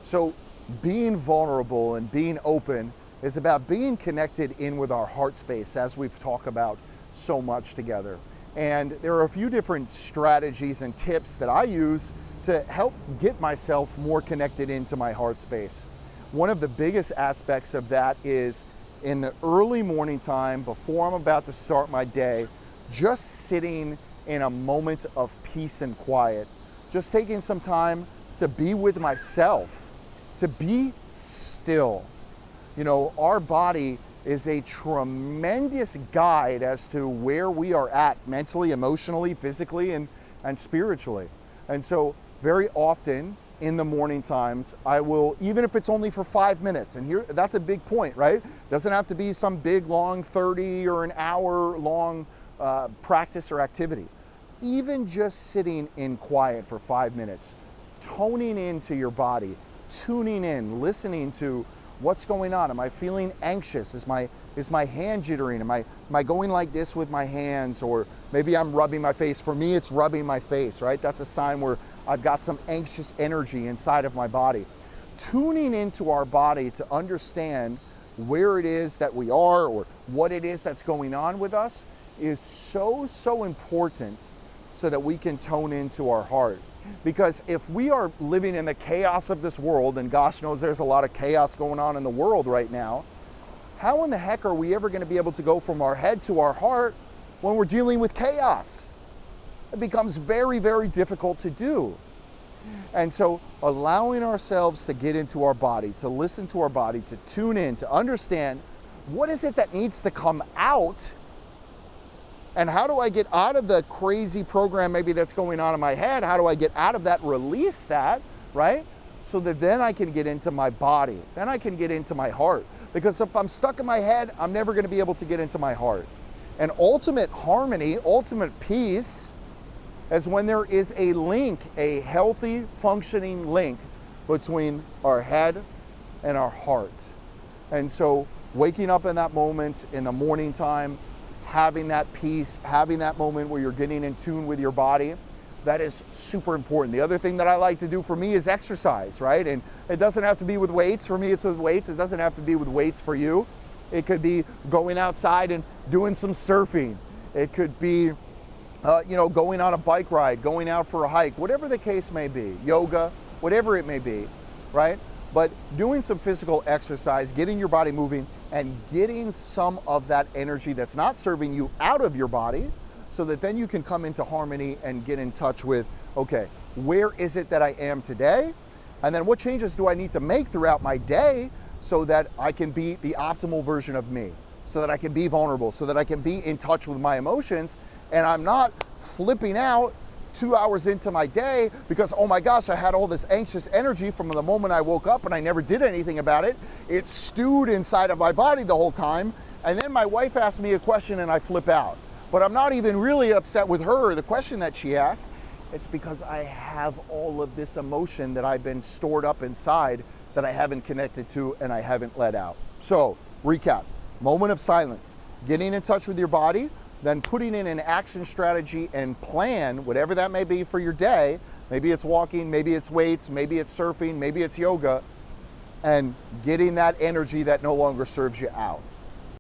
So being vulnerable and being open is about being connected in with our heart space, as we've talked about so much together. And there are a few different strategies and tips that I use to help get myself more connected into my heart space. One of the biggest aspects of that is in the early morning time, before I'm about to start my day, just sitting in a moment of peace and quiet, just taking some time to be with myself, to be still. You know, our body is a tremendous guide as to where we are at mentally, emotionally, physically, and spiritually. And so very often in the morning times, I will, even if it's only for 5 minutes, and here, that's a big point, right? Doesn't have to be some big, long 30 or an hour long practice or activity. Even just sitting in quiet for 5 minutes, toning into your body, tuning in, listening to what's going on. Am I feeling anxious? Is my hand jittering? Am I going like this with my hands? Or maybe I'm rubbing my face. For me, it's rubbing my face, right? That's a sign where I've got some anxious energy inside of my body. Tuning into our body to understand where it is that we are or what it is that's going on with us is so important so that we can tone into our heart. Because if we are living in the chaos of this world, and gosh knows there's a lot of chaos going on in the world right now, how in the heck are we ever going to be able to go from our head to our heart when we're dealing with chaos? It becomes very, very difficult to do. And so allowing ourselves to get into our body, to listen to our body, to tune in, to understand what is it that needs to come out, and how do I get out of the crazy program maybe that's going on in my head? How do I get out of that, release that, right? So that then I can get into my body, then I can get into my heart. Because if I'm stuck in my head, I'm never going to be able to get into my heart. And ultimate harmony, ultimate peace, is when there is a link, a healthy, functioning link between our head and our heart. And so waking up in that moment in the morning time, having that peace, having that moment where you're getting in tune with your body, that is super important. The other thing that I like to do for me is exercise, right? And it doesn't have to be with weights. For me, it's with weights. It doesn't have to be with weights for you. It could be going outside and doing some surfing. It could be, going on a bike ride, going out for a hike, whatever the case may be, yoga, whatever it may be, right? But doing some physical exercise, getting your body moving, and getting some of that energy that's not serving you out of your body, so that then you can come into harmony and get in touch with, okay, where is it that I am today? And then what changes do I need to make throughout my day so that I can be the optimal version of me, so that I can be vulnerable, so that I can be in touch with my emotions, and I'm not flipping out 2 hours into my day because, oh my gosh, I had all this anxious energy from the moment I woke up and I never did anything about it. It stewed inside of my body the whole time. And then my wife asked me a question and I flip out. But I'm not even really upset with her, the question that she asked. It's because I have all of this emotion that I've been stored up inside that I haven't connected to and I haven't let out. So, recap, moment of silence, getting in touch with your body, then putting in an action strategy and plan, whatever that may be for your day. Maybe it's walking, maybe it's weights, maybe it's surfing, maybe it's yoga, and getting that energy that no longer serves you out.